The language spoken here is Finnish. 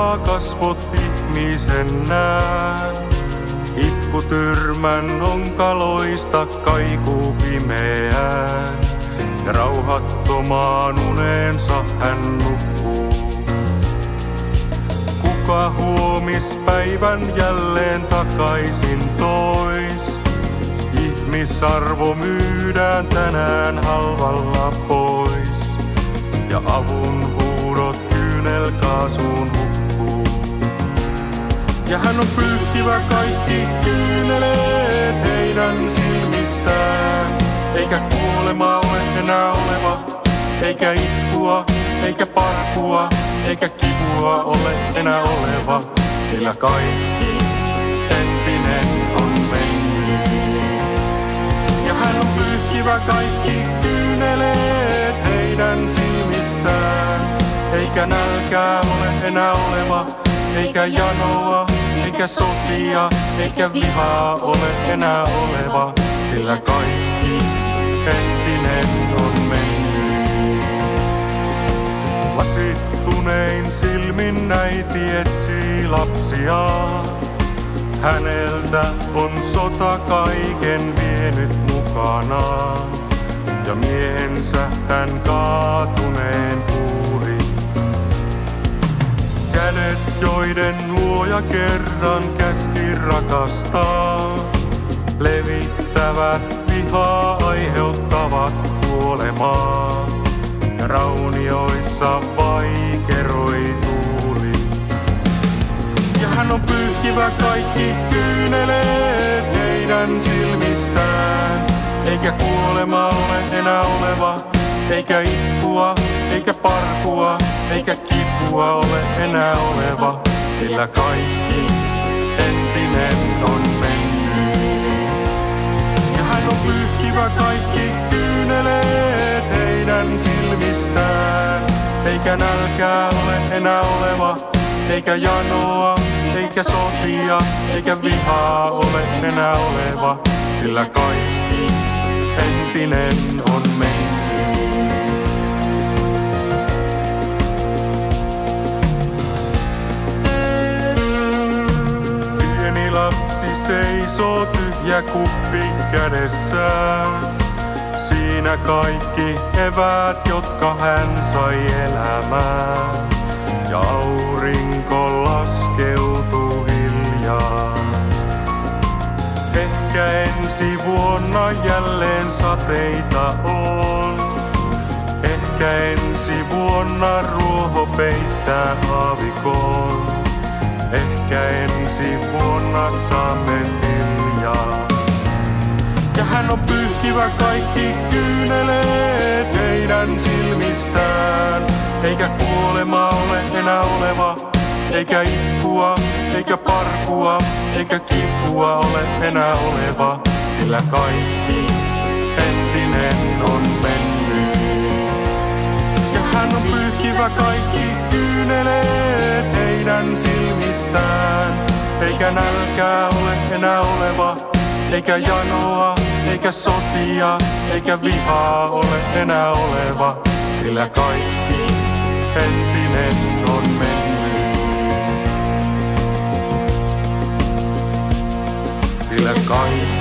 avaa kasvot ihmisen näen. Ipputyrmän onkaloista kaikuu pimeään. Ja rauhattomaan uneensa hän nukkuu. Kuka huomis päivän jälleen takaisin tois? Ihmisarvo myydään tänään halvalla pois. Ja avun huudot kyynelkaasuun hukkuu. Ja hän on pyyhkivä kaikki kyyneleet heidän silmistään. Eikä kuolema ole enää oleva, eikä itkua, eikä parkua, eikä kipua ole enää oleva. Sillä kaikki entinen on mennyt. Ja hän on pyyhkivä kaikki kyyneleet heidän silmistään. Eikä nälkää ole enää oleva, eikä janoa, eikä sotia, eikä vihaa ole enää oleva. Sillä kaikki entinen on mennyt. Lasittunein silmin äiti etsii lapsiaan. Häneltä on sota kaiken vienyt mukanaan. Ja miehensä hän kaatuneen kuuli. Kädet, joiden luoja kerran käski rakastaa, levittävät vihaa, aiheuttavat kuolemaa. Ja raunioissa vaikeroi tuuli. Ja hän on pyyhkivä kaikki kyyneleet heidän silmistään. Eikä kuolema ole enää oleva, eikä itkua, eikä parkua, eikä kipua ole enää oleva. Sillä kaikki entinen on mennyt. Ja hän on pyyhkivä kaikki kyyneleet heidän silmistään. Eikä nälkää ole enää oleva, eikä janoa, eikä sotia, eikä vihaa ole enää oleva. Sillä kaikki entinen on mennyt. Pieni lapsi seisoo tyhjä kuppi kädessään. Siinä kaikki eväät, jotka hän sai elämään. Ja aurinko laskeutuu hiljaa. Ehkä ensi vuonna jälleen sateita on. Ehkä ensi vuonna ruoho peittää aavikon. Ehkä ensi vuonna saamme hiljaa. Ja hän on pyyhkivä kaikki kyyneleet heidän silmistään. Eikä kuolema ole enää oleva, eikä itkua, eikä parkua, eikä kipua ole enää oleva. Sillä kaikki entinen on mennyt. Ja hän on pyyhkivä kaikki kyyneleet heidän silmistään. Eikä nälkää ole enää oleva, eikä janoa, eikä sotia, eikä vihaa ole enää oleva. Sillä kaikki entinen on mennyt. Sillä kaikki